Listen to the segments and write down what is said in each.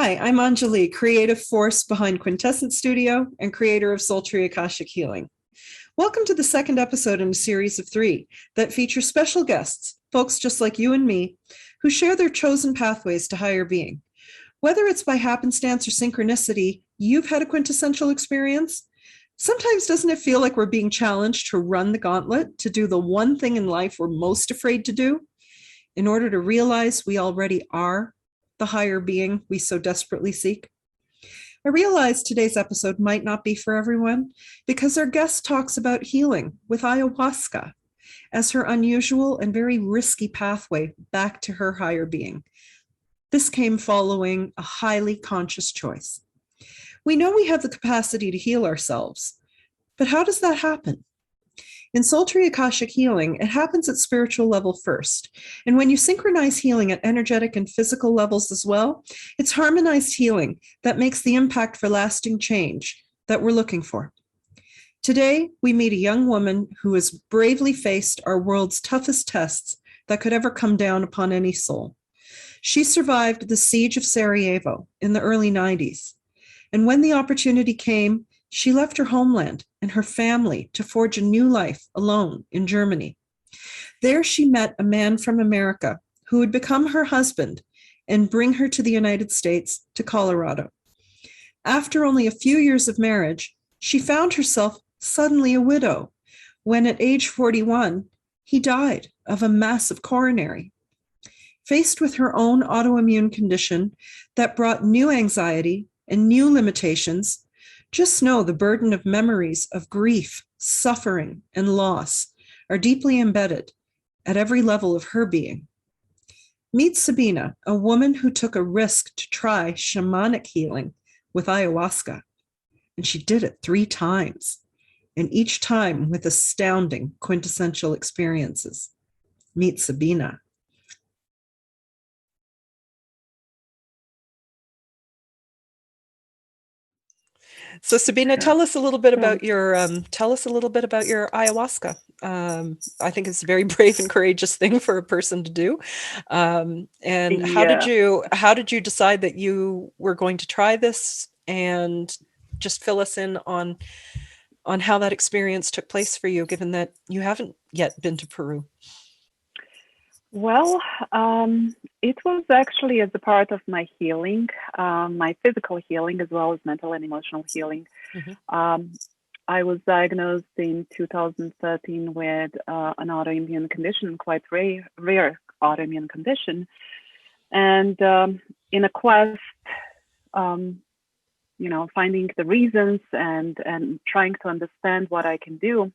Hi, I'm Anjali, creative force behind Quintessence Studio and creator of Sultry Akashic Healing. Welcome to the second episode in a series of 3 that feature special guests, folks just like you and me, who share their chosen pathways to higher being. Whether it's by happenstance or synchronicity, you've had a quintessential experience. Sometimes doesn't it feel like we're being challenged to run the gauntlet, to do the one thing in life we're most afraid to do, in order to realize we already are the higher being we so desperately seek? I realize today's episode might not be for everyone because our guest talks about healing with ayahuasca as her unusual and very risky pathway back to her higher being. This came following a highly conscious choice. We know we have the capacity to heal ourselves, but how does that happen? In Sultry Akashic Healing, it happens at spiritual level first. And when you synchronize healing at energetic and physical levels as well, it's harmonized healing that makes the impact for lasting change that we're looking for. Today, we meet a young woman who has bravely faced our world's toughest tests that could ever come down upon any soul. She survived the siege of Sarajevo in the early 90s. And when the opportunity came, she left her homeland and her family to forge a new life alone in Germany. There she met a man from America who would become her husband and bring her to the United States, to Colorado. After only a few years of marriage, she found herself suddenly a widow when at age 41, he died of a massive coronary. Faced with her own autoimmune condition that brought new anxiety and new limitations, just know the burden of memories of grief, suffering, and loss are deeply embedded at every level of her being. Meet Sabina, a woman who took a risk to try shamanic healing with ayahuasca, and she did it 3 times, and each time with astounding quintessential experiences. Meet Sabina. So Sabina, tell us a little bit about your ayahuasca. I think it's a very brave and courageous thing for a person to do. And how did you decide that you were going to try this? And just fill us in on how that experience took place for you, given that you haven't yet been to Peru. Well, it was actually as a part of my healing, my physical healing, as well as mental and emotional healing. Mm-hmm. I was diagnosed in 2013 with an autoimmune condition, quite rare autoimmune condition. And in a quest, finding the reasons and trying to understand what I can do,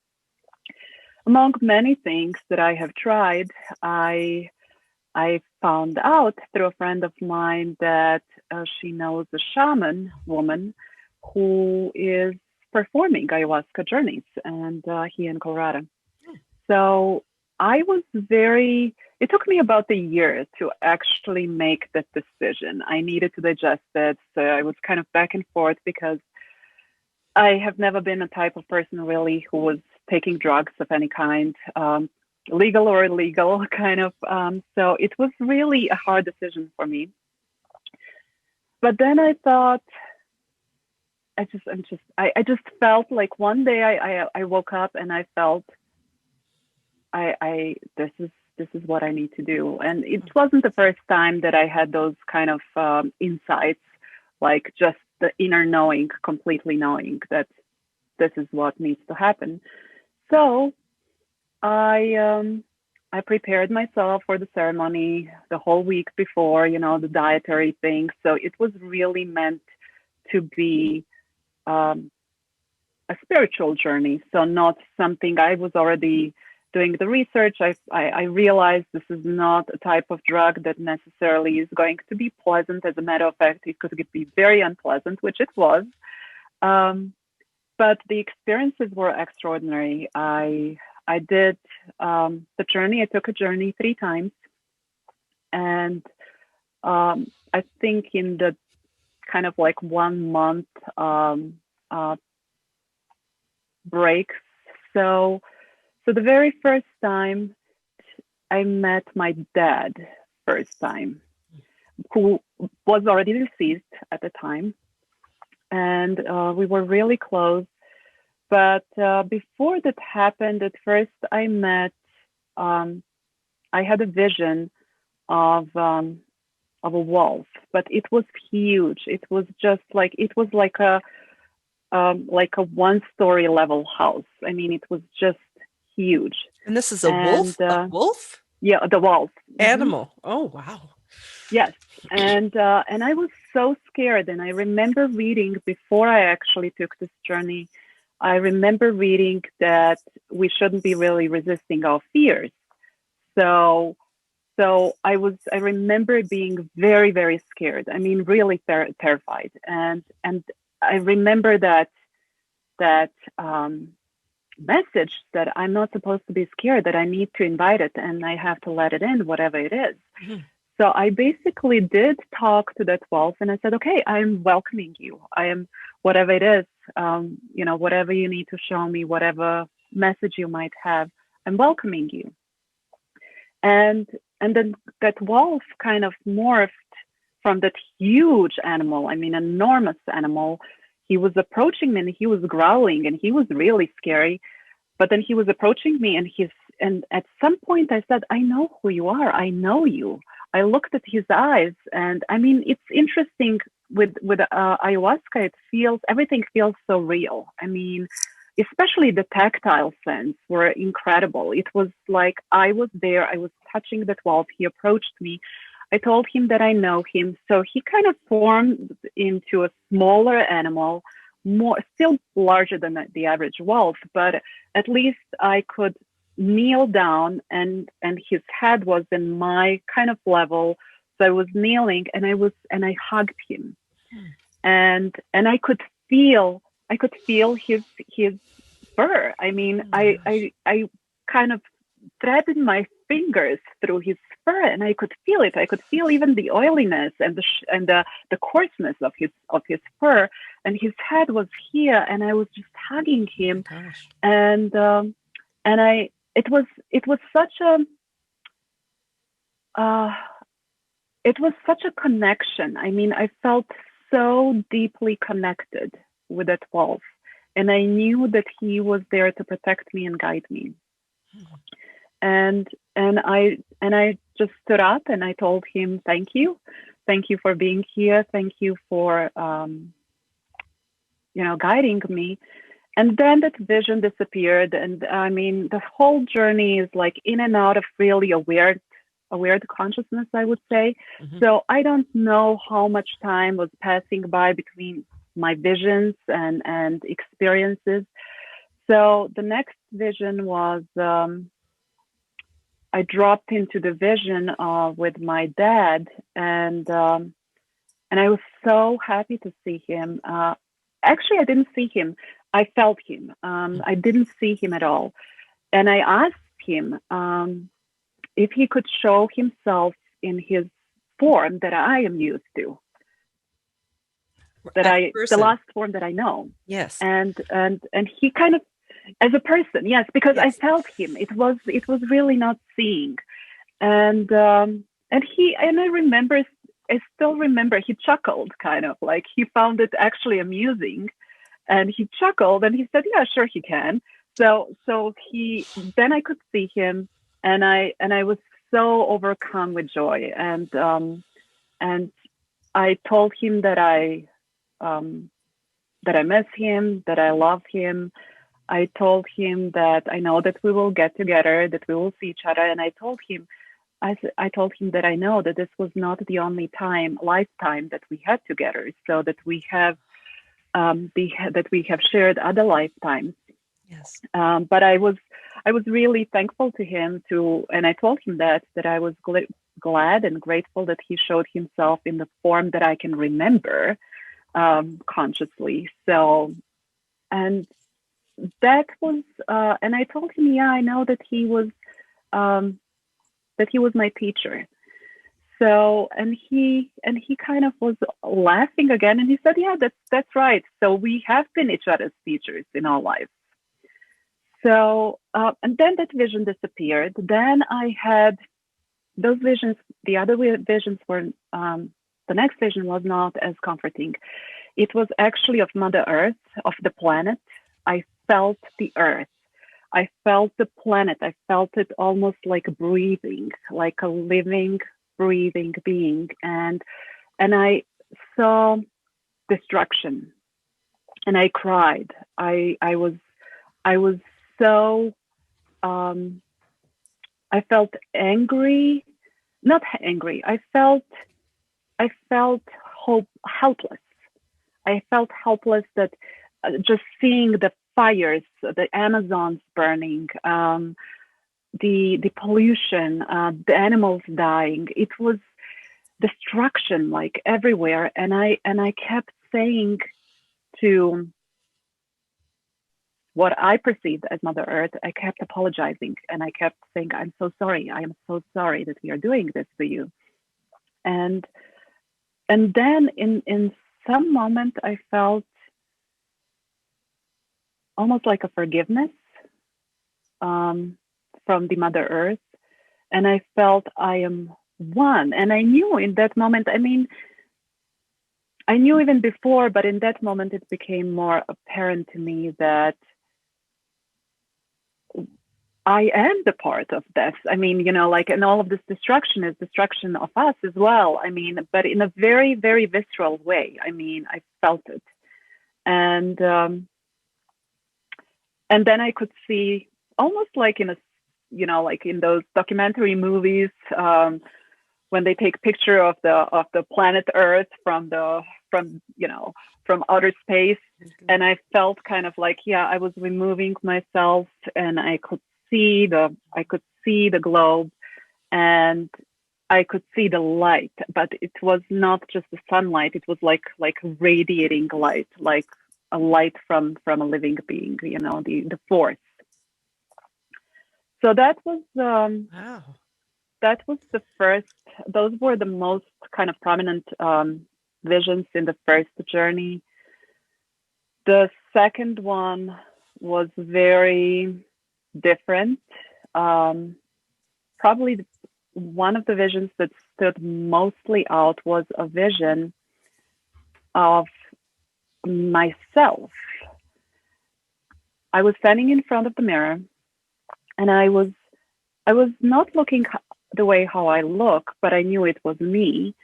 among many things that I have tried, I found out through a friend of mine that she knows a shaman woman who is performing ayahuasca journeys, and here in Colorado. So it took me about a year to actually make that decision. I needed to digest it. So I was kind of back and forth because I have never been a type of person really who was taking drugs of any kind, legal or illegal kind of. So it was really a hard decision for me. But then I thought, I just felt like one day I woke up and I felt this is what I need to do. And it wasn't the first time that I had those kind of insights, like just the inner knowing, completely knowing that this is what needs to happen. So I prepared myself for the ceremony the whole week before, the dietary thing. So it was really meant to be a spiritual journey. So not something I was already doing the research. I realized this is not a type of drug that necessarily is going to be pleasant. As a matter of fact, it could be very unpleasant, which it was. But the experiences were extraordinary. I did the journey. I took a journey 3 times. And I think in the kind of like 1 month breaks. So the very first time I met my dad, first time, who was already deceased at the time, and we were really close. But before that happened, at first I had a vision of a wolf, but it was huge. It was just like a 1-story level house. I mean, it was just huge. And this is a wolf? A wolf? Yeah, the wolf. Animal. Mm-hmm. Oh, wow. Yes. And I was so scared. And I remember reading, before I actually took this journey, I remember reading that we shouldn't be really resisting our fears. So I remember being very, very scared. I mean, really terrified. And I remember that message that I'm not supposed to be scared, that I need to invite it and I have to let it in, whatever it is. Mm-hmm. So I basically did talk to that wolf, and I said, okay, I'm welcoming you. I am, whatever it is, whatever you need to show me, whatever message you might have, I'm welcoming you. And then that wolf kind of morphed from that huge animal, I mean, enormous animal. He was approaching me and he was growling and he was really scary. But then he was approaching me and at some point I said, I know who you are. I know you. I looked at his eyes, and I mean, it's interesting with ayahuasca. Everything feels so real. I mean, especially the tactile sense were incredible. It was like I was there. I was touching that wolf. He approached me. I told him that I know him. So he kind of formed into a smaller animal, still larger than the average wolf, but at least I could kneel down, and his head was in my kind of level. So I was kneeling, and I hugged him, and I could feel his fur. I mean, I kind of threaded my fingers through his fur, and I could feel it. I could feel even the oiliness and the coarseness of his fur, and his head was here, and I was just hugging him. Oh, and it was such a connection. I mean, I felt so deeply connected with that wolf, and I knew that he was there to protect me and guide me. And I just stood up and I told him, thank you for being here, thank you for guiding me. And then that vision disappeared, and I mean, the whole journey is like in and out of really a weird consciousness, I would say. Mm-hmm. So I don't know how much time was passing by between my visions and experiences. So the next vision was I dropped into the vision with my dad, and I was so happy to see him. Actually, I didn't see him. I felt him. I didn't see him at all. And I asked him if he could show himself in his form that I am used to, the last form that I know. Yes. And he kind of, as a person, yes, because yes. I felt him. It was really not seeing. And I still remember he chuckled, kind of like he found it actually amusing. And he chuckled and he said, yeah, sure he can. So then I could see him, and I was so overcome with joy. And I told him that I miss him, that I love him. I told him that I know that we will get together, that we will see each other. And I told him that I know that this was not the only lifetime that we had together, so that we have shared other lifetimes. Yes. But I was really thankful to him and I told him that I was glad and grateful that he showed himself in the form that I can remember consciously. So, and that was, and I told him, yeah, I know that he was my teacher. So, and he kind of was laughing again, and he said, yeah, that's right. So we have been each other's teachers in our lives. So, and then that vision disappeared. Then I had those visions. The other visions were the next vision was not as comforting. It was actually of Mother Earth, of the planet. I felt the earth. I felt the planet. I felt it almost like breathing, like a living, breathing being. And I saw destruction, and I cried. I was so I felt angry, not angry. I felt helpless. I felt helpless that just seeing the fires, the Amazons burning, the pollution, the animals dying. It was destruction like everywhere, and I kept saying to what I perceived as Mother Earth, I kept apologizing, and I kept saying, I'm so sorry. I am so sorry that we are doing this to you. And then in some moment, I felt almost like a forgiveness from the Mother Earth. And I felt I am one. And I knew in that moment, I mean, I knew even before, but in that moment, it became more apparent to me that I am the part of this. I mean, like, and all of this destruction is destruction of us as well. I mean, but in a very, very visceral way. I mean, I felt it. And then I could see almost like in a, like in those documentary movies, when they take picture of the planet Earth from outer space. And I felt kind of like, I was removing myself, and I could see the globe, and I could see the light, but it was not just the sunlight. It was like radiating light, like a light from a living being, the force. So that was Wow. That was the first. Those were the most kind of prominent visions in the first journey. The second one was very different. Probably one of the visions that stood mostly out was a vision of myself. I was standing in front of the mirror, and I was not looking the way how I look, but I knew it was me.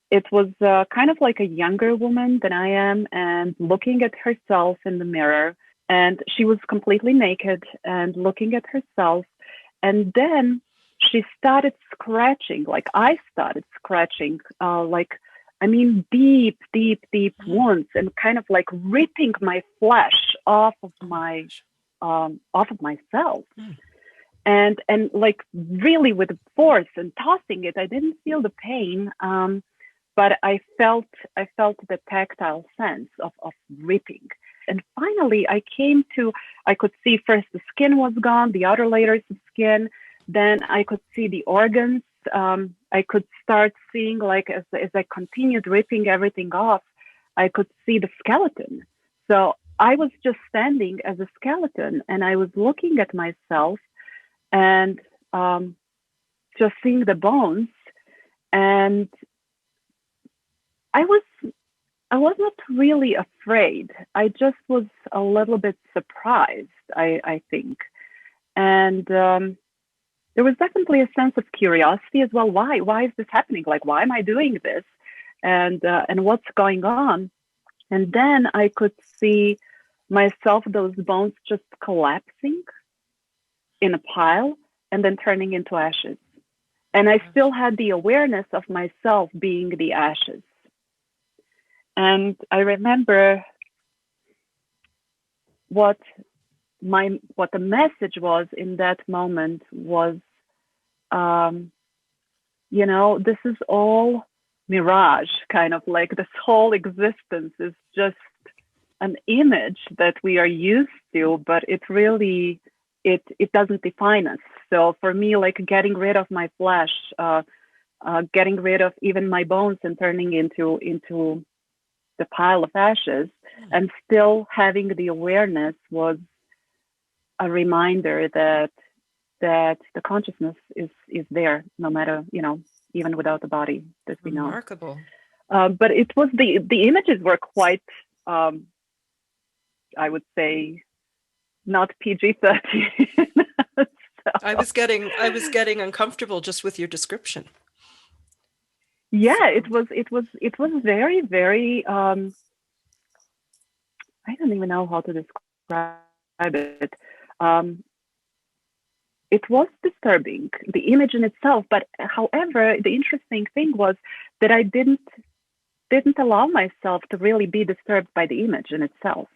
It was kind of like a younger woman than I am, and looking at herself in the mirror. And she was completely naked and looking at herself. And then she started scratching, like I started scratching, deep, deep, deep wounds, and kind of like ripping my flesh off of myself. And like really with force and tossing it. I didn't feel the pain, but I felt the tactile sense of ripping. And finally, I could see first the skin was gone, the outer layers of skin. Then I could see the organs. I could start seeing, like, as I continued ripping everything off, I could see the skeleton. So I was just standing as a skeleton, and I was looking at myself and just seeing the bones. And I was not really afraid. I just was a little bit surprised, I think. And there was definitely a sense of curiosity as well. Why is this happening? Like, why am I doing this? And what's going on? And then I could see myself, those bones just collapsing in a pile and then turning into ashes. And I still had the awareness of myself being the ashes. And I remember what the message was in that moment was, this is all mirage, kind of like this whole existence is just an image that we are used to, but it really, it doesn't define us. So for me, like getting rid of my flesh, getting rid of even my bones and turning into the pile of ashes, and still having the awareness was a reminder that the consciousness is there, no matter, even without the body that we know. Remarkable. But it was the images were quite, I would say, not PG-13. So, I was getting uncomfortable just with your description. yeah, it was very, very, I don't even know how to describe it. It was disturbing, the image in itself, but however, the interesting thing was that I didn't allow myself to really be disturbed by the image in itself.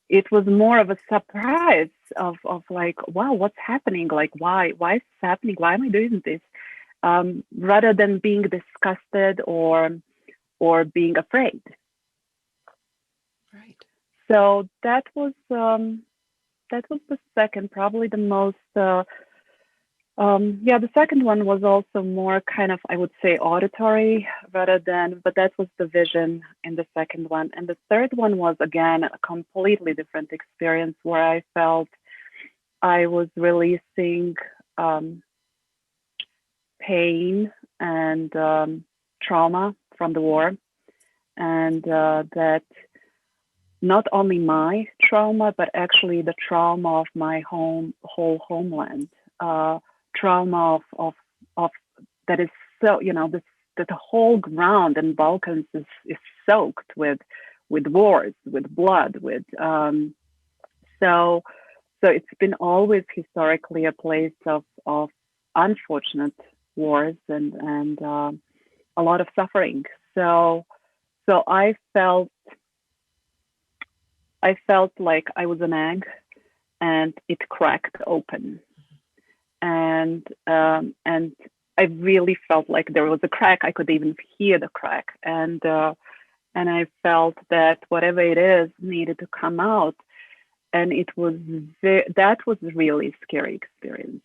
It was more of a surprise of like, wow, what's happening? Like, why is this happening? Why am I doing this? Rather than being disgusted or being afraid. Right. So that was the second, probably the most. The second one was also more kind of, I would say, auditory rather than, but that was the vision in the second one. And the third one was, again, a completely different experience where I felt I was releasing pain and trauma from the war. And that not only my trauma, but actually the trauma of my whole homeland. Trauma of that is so, that the whole ground in Balkans is soaked with wars, with blood, with so it's been always historically a place of unfortunate wars and a lot of suffering. So I felt like I was an egg and it cracked open. And I really felt like there was a crack. I could even hear the crack, and I felt that whatever it is needed to come out, and it was that was a really scary experience.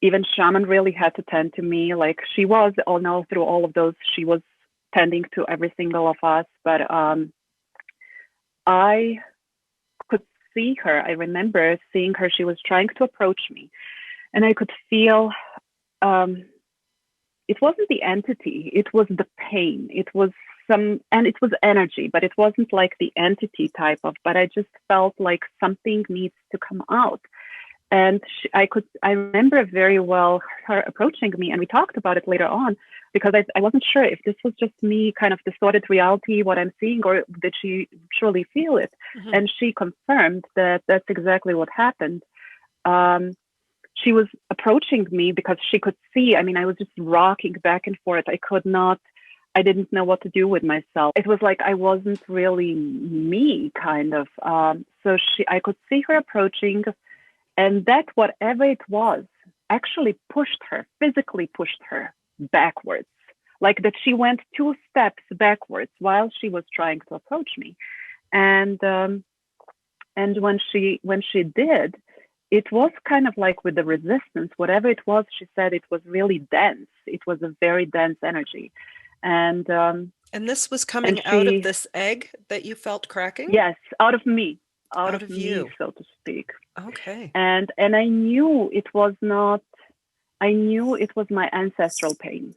Even shaman really had to tend to me, like she was. Oh no, through all of those, she was tending to every single of us, but I could see her. I remember seeing her. She was trying to approach me, and I could feel it wasn't the entity, it was the pain. It was and it was energy, but it wasn't like the entity type of, but I just felt like something needs to come out. And I remember very well her approaching me, and we talked about it later on, because I wasn't sure if this was just me kind of distorted reality, what I'm seeing, or did she truly feel it? Mm-hmm. And she confirmed that that's exactly what happened. She was approaching me because she could see, I mean, I was just rocking back and forth. I didn't know what to do with myself. It was like I wasn't really me, kind of. So I could see her approaching, and that whatever it was actually physically pushed her backwards, like that she went 2 steps backwards while she was trying to approach me. And when she did, it was kind of like with the resistance, whatever it was, she said it was really dense. It was a very dense energy. And this was coming out of this egg that you felt cracking? Yes, out of me. Out of you, me, so to speak. Okay. And I knew it was not, I knew it was my ancestral pain.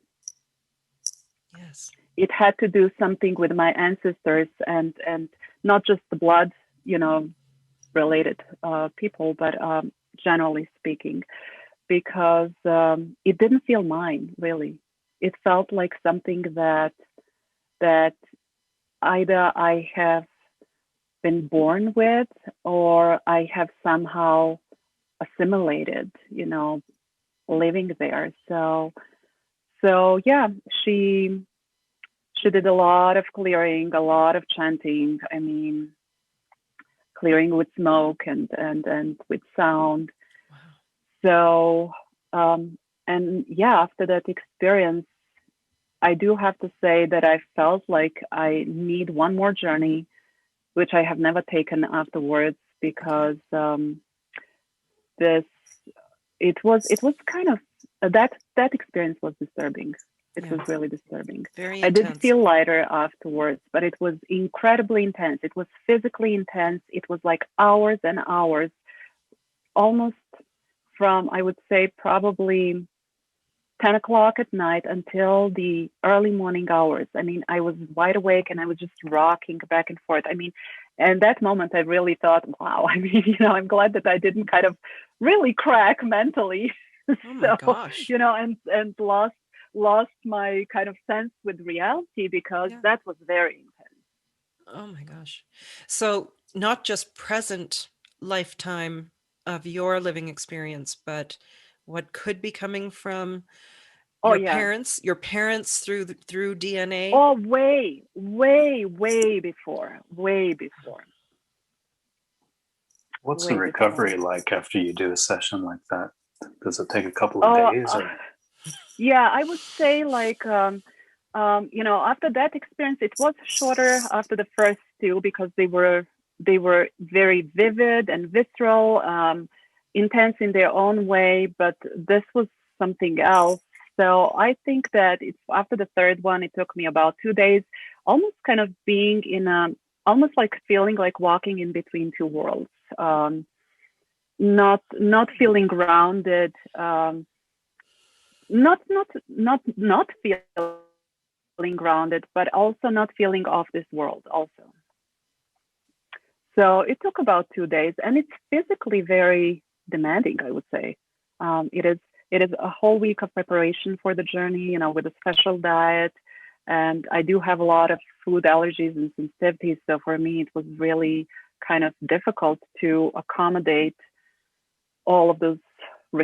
Yes. It had to do something with my ancestors and not just the blood, related people, but generally speaking, because it didn't feel mine, really. It felt like something that either I have been born with or I have somehow assimilated, living there. So yeah, she did a lot of clearing, a lot of chanting. I mean, clearing with smoke and with sound. Wow. So and yeah, after that experience, I do have to say that I felt like I need one more journey, which I have never taken afterwards, because it was kind of that experience was disturbing. It was really disturbing. Very intense. I did feel lighter afterwards, but it was incredibly intense. It was physically intense. It was like hours and hours, almost from, I would say, probably 10 o'clock at night until the early morning hours. I mean, I was wide awake and I was just rocking back and forth. I mean, and that moment I really thought, wow, I mean, I'm glad that I didn't kind of really crack mentally. Oh my gosh. And lost my kind of sense with reality, because that was very intense. Oh my gosh. So not just present lifetime of your living experience, but what could be coming from your parents through DNA? Oh, way before. What's the recovery like after you do a session like that? Does it take a couple of days? Yeah, I would say like, after that experience, it was shorter after the first two, because they were very vivid and visceral, intense in their own way. But this was something else. So I think that after the third one, it took me about 2 days, almost kind of being almost like feeling like walking in between two worlds, not feeling grounded, not feeling grounded, but also not feeling off this world also. So it took about 2 days, and it's physically very demanding, I would say. It is a whole week of preparation for the journey, with a special diet. And I do have a lot of food allergies and sensitivities. So for me, it was really kind of difficult to accommodate all of those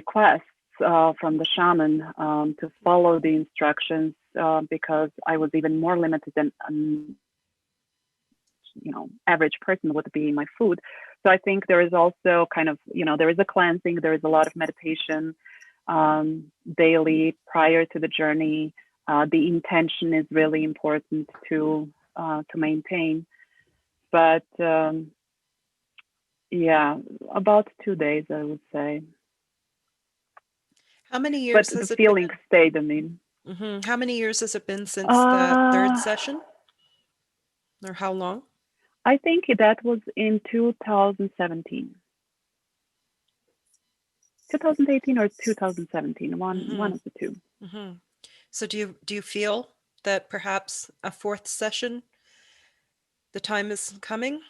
requests from the shaman, to follow the instructions, because I was even more limited than average person would be in my food. So I think there is also kind of, there is a cleansing, there is a lot of meditation daily prior to the journey. The intention is really important to maintain. But about 2 days, I would say. How many years has the it feeling been? stayed, I mean. Mm-hmm. How many years has it been since the third session? Or how long? I think that was in 2017. 2018 or 2017, one of the two. Mm-hmm. So do you feel that perhaps a fourth session, the time is coming?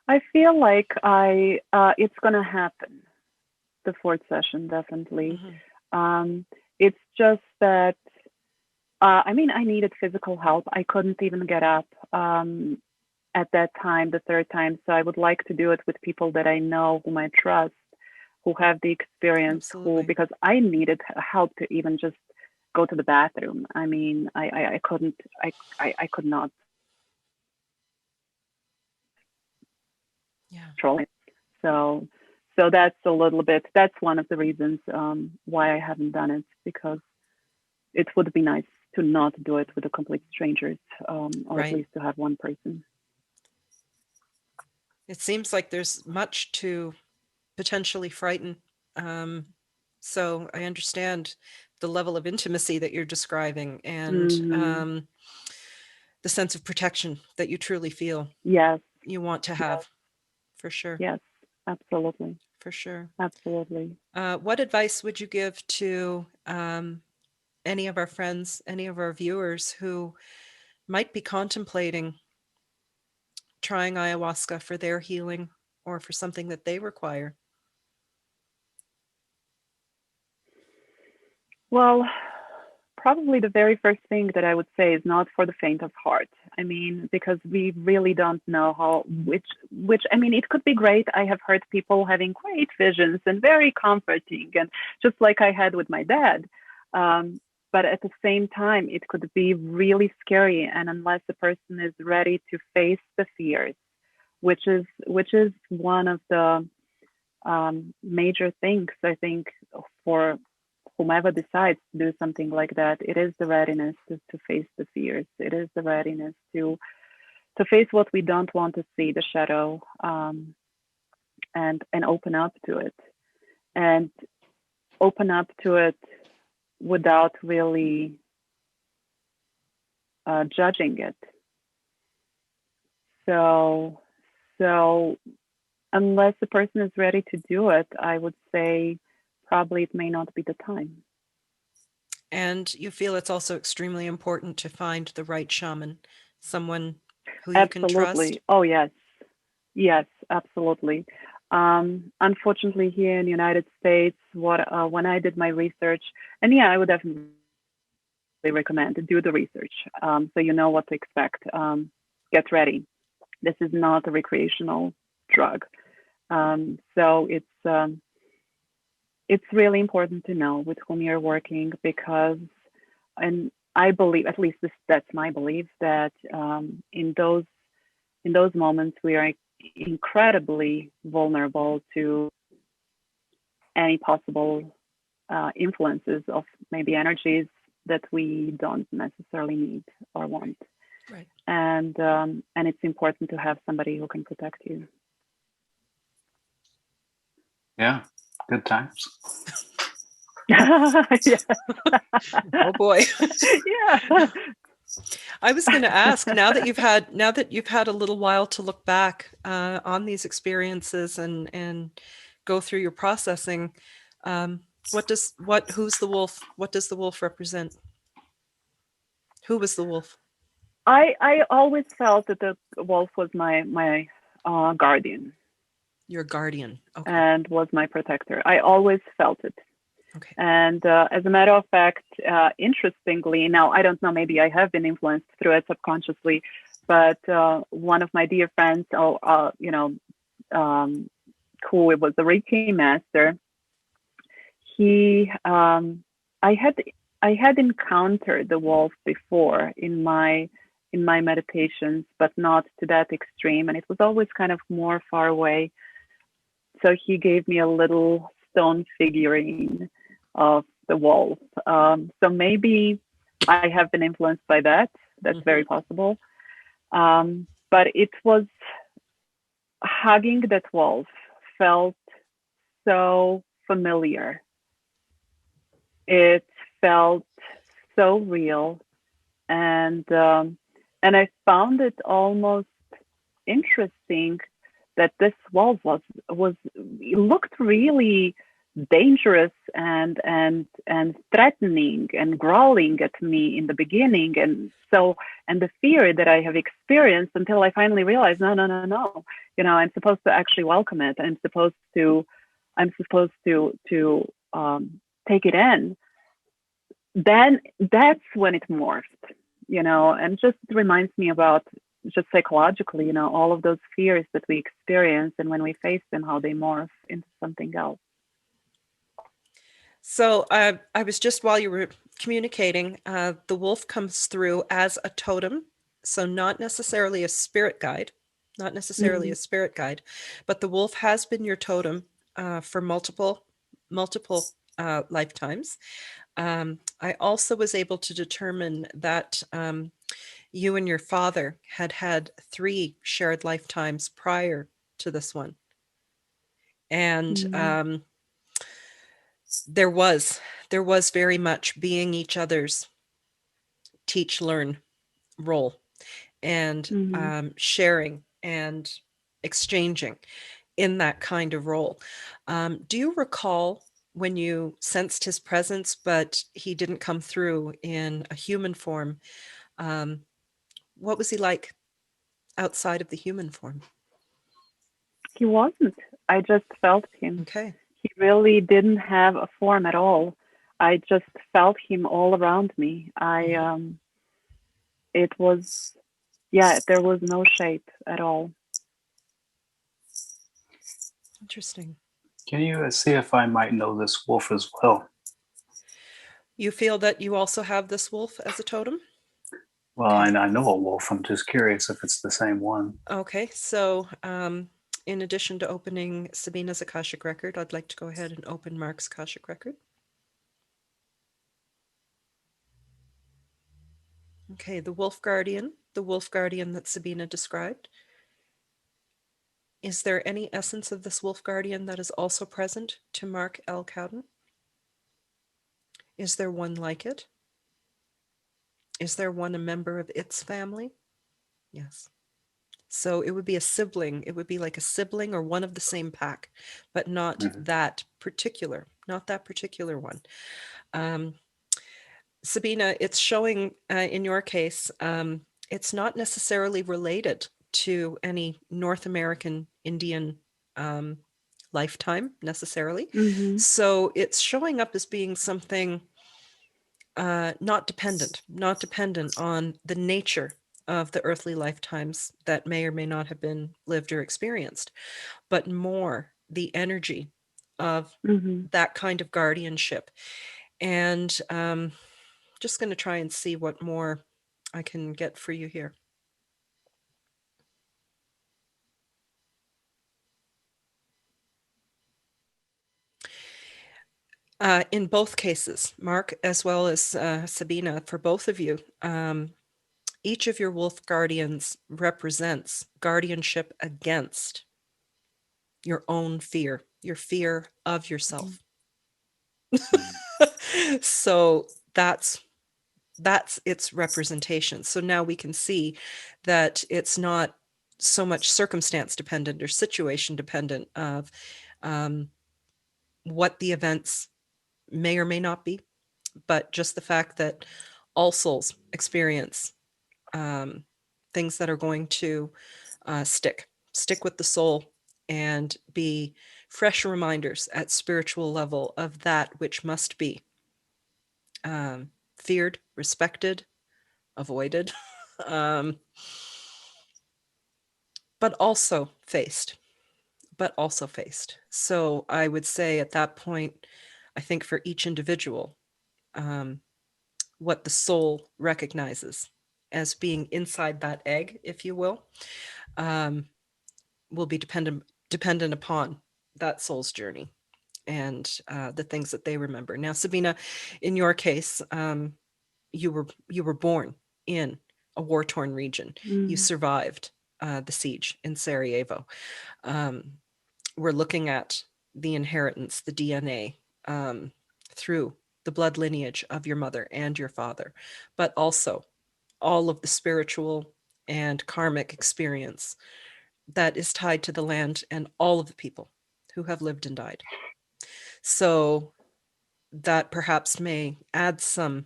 I feel like it's going to happen. The fourth session, definitely. Mm-hmm. It's just that, I needed physical help. I couldn't even get up at that time, the third time. So I would like to do it with people that I know, whom I trust, who have the experience, because I needed help to even just go to the bathroom. I mean, I could not control it. So that's that's one of the reasons why I haven't done it, because it would be nice to not do it with a complete strangers, or at least to have one person. It seems like there's much to potentially frighten. So I understand the level of intimacy that you're describing, and the sense of protection that you truly feel. Yes. You want to have, for sure. Yes, absolutely. For sure. Absolutely. What advice would you give to any of our friends, any of our viewers who might be contemplating trying ayahuasca for their healing or for something that they require? Well, probably the very first thing that I would say is not for the faint of heart. I mean, because we really don't know which, it could be great. I have heard people having great visions and very comforting, and just like I had with my dad. But at the same time, it could be really scary. And unless the person is ready to face the fears, which is one of the major things, I think, for whomever decides to do something like that, it is the readiness to face the fears. It is the readiness to face what we don't want to see, the shadow, and open up to it, and open up to it without really judging it. So unless the person is ready to do it, I would say probably it may not be the time. And you feel it's also extremely important to find the right shaman, someone who you can Absolutely. trust. Oh, yes. Yes, absolutely. Unfortunately, here in the United States, when I did my research, and yeah, I would definitely recommend to do the research, so you know what to expect. Get ready. This is not a recreational drug, so it's really important to know with whom you're working, because, and I believe, at least that's my belief, that in those moments we are incredibly vulnerable to any possible influences of maybe energies that we don't necessarily need or want. Right. And it's important to have somebody who can protect you. Yeah, good times. Yeah. Oh boy. Yeah. I was going to ask, now that you've had a little while to look back on these experiences and go through your processing, who's the wolf? What does the wolf represent? Who was the wolf? I always felt that the wolf was my guardian. Your guardian. Okay. And was my protector. I always felt it. Okay. And as a matter of fact, interestingly, now I don't know, maybe I have been influenced through it subconsciously, but one of my dear friends, who was a Reiki master, I had encountered the wolf before in my meditations, but not to that extreme, and it was always kind of more far away. So he gave me a little stone figurine of the wolf. So maybe I have been influenced by that. That's very possible. But it was, hugging that wolf felt so familiar. It felt so real, and I found it almost interesting that this wolf looked really dangerous and threatening and growling at me in the beginning, and the fear that I have experienced, until I finally realized, no, I'm supposed to actually welcome it. I'm supposed to take it in. Then that's when it morphed, and just reminds me about, just psychologically, all of those fears that we experience, and when we face them, how they morph into something else. So I was just, while you were communicating, the wolf comes through as a totem. So not necessarily a spirit guide, but the wolf has been your totem for multiple lifetimes. I also was able to determine that you and your father had 3 shared lifetimes prior to this one. And there was very much being each other's teach, learn role, and sharing and exchanging in that kind of role. Do you recall when you sensed his presence, but he didn't come through in a human form? What was he like outside of the human form? He wasn't. I just felt him. Okay. He really didn't have a form at all. I just felt him all around me. It was, there was no shape at all. Interesting. Can you see if I might know this wolf as well? You feel that you also have this wolf as a totem? Well, okay. I know a wolf. I'm just curious if it's the same one. Okay, so in addition to opening Sabina's AKASHIC record, I'd like to go ahead and open Mark's AKASHIC record. Okay, the wolf guardian that Sabina described. Is there any essence of this wolf guardian that is also present to Mark L. Cowden? Is there one like it? Is there one a member of its family? Yes. So it would be a sibling. It would be like a sibling or one of the same pack, but not that particular one. Sabina, it's showing in your case, it's not necessarily related to any North American Indian lifetime necessarily. Mm-hmm. So it's showing up as being something not dependent on the nature of the earthly lifetimes that may or may not have been lived or experienced, but more the energy of Mm-hmm. that kind of guardianship. And just going to try and see what more I can get for you here. In both cases, Mark, as well as Sabina, for both of you, each of your wolf guardians represents guardianship against your own fear, your fear of yourself. So that's its representation. So now we can see that it's not so much circumstance dependent or situation dependent of what the events may or may not be, but just the fact that all souls experience things that are going to stick with the soul and be fresh reminders at spiritual level of that which must be feared, respected, avoided, but also faced. So I would say at that point, I think for each individual, what the soul recognizes as being inside that egg, if you will be dependent upon that soul's journey and the things that they remember. Now, Sabina, in your case, you were born in a war-torn region. You survived the siege in Sarajevo. We're looking at the inheritance, the DNA, through the blood lineage of your mother and your father, but also all of the spiritual and karmic experience that is tied to the land and all of the people who have lived and died. So that perhaps may add some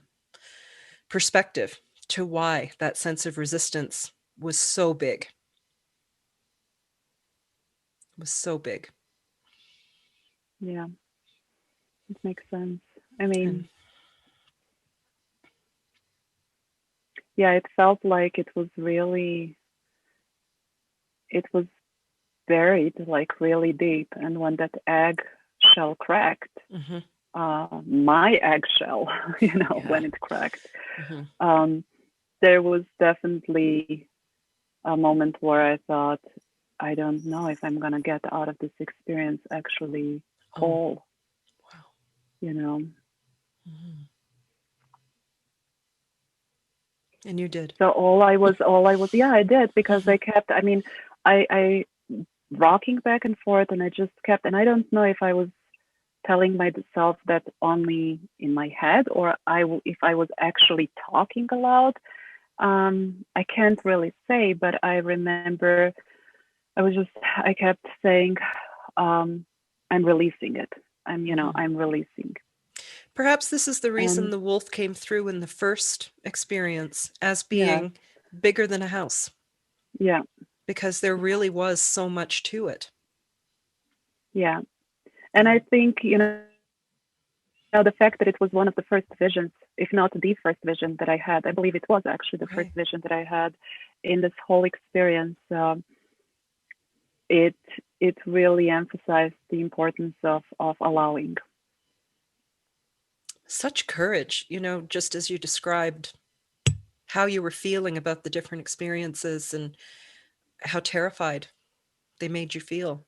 perspective to why that sense of resistance was so big. Yeah, it makes sense. I mean, yeah, it felt like it was buried like really deep. And when that egg shell cracked, my eggshell, when it cracked, there was definitely a moment where I thought, I don't know if I'm going to get out of this experience actually whole. Wow. And you did. So I did, because I rocking back and forth, and I just kept, and I don't know if I was telling myself that only in my head, or if I was actually talking aloud. I can't really say, but I remember I kept saying, I'm releasing it. I'm releasing. Perhaps this is the reason the wolf came through in the first experience as being bigger than a house. Yeah. Because there really was so much to it. Yeah. And I think, the fact that it was one of the first visions, if not the first vision that I had, I believe it was actually the first vision that I had in this whole experience. It really emphasized the importance of allowing. Such courage, just as you described how you were feeling about the different experiences and how terrified they made you feel.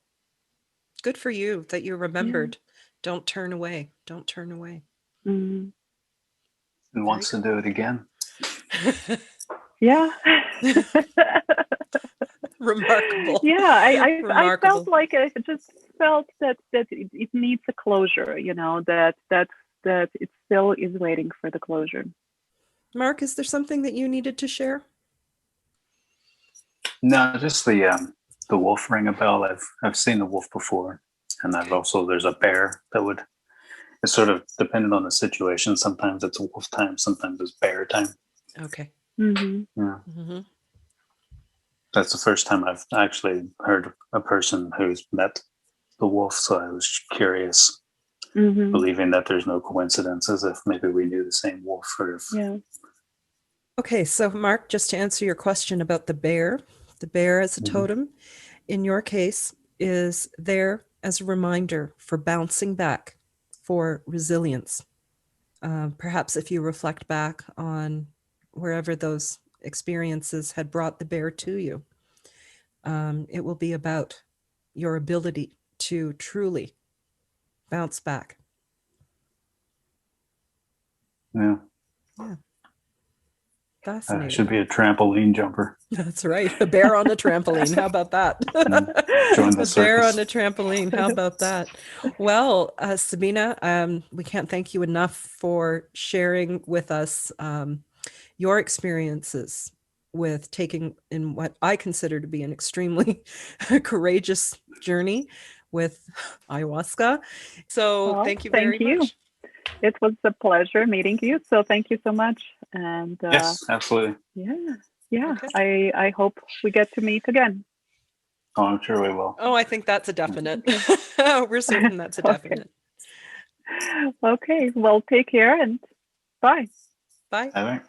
Good for you that you remembered. Yeah. Don't turn away. Mm-hmm. And wants to do it again. Yeah. Remarkable. Yeah, I felt like I just felt that it needs a closure, that it still is waiting for the closure. Mark, is there something that you needed to share? No, just the wolf ring a bell. I've seen the wolf before, and there's a bear that would it's sort of dependent on the situation. Sometimes it's wolf time, sometimes it's bear time. Okay. Mm-hmm. Yeah. Mm-hmm. That's the first time I've actually heard a person who's met the wolf, so I was curious, Mm-hmm. believing that there's no coincidences, if maybe we knew the same wolf, or if Yeah. Okay, so Mark, just to answer your question about the bear as a totem, in your case, is there as a reminder for bouncing back, for resilience. Perhaps if you reflect back on wherever those experiences had brought the bear to you, it will be about your ability to truly bounce back. yeah, Fascinating. should be a trampoline jumper. That's right. A bear on a trampoline. How about that? Join the A bear circus. on a trampoline. How about that? Well, Sabina, we can't thank you enough for sharing with us your experiences with taking in what I consider to be an extremely courageous journey with ayahuasca. So Well, thank you very much. It was a pleasure meeting you. So thank you so much. And Yes, absolutely. Yeah. Okay. I hope we get to meet again. Oh, I'm sure we will. Oh, I think that's a definite. We're certain that's a definite. Okay. Well, take care and bye. Bye. Bye.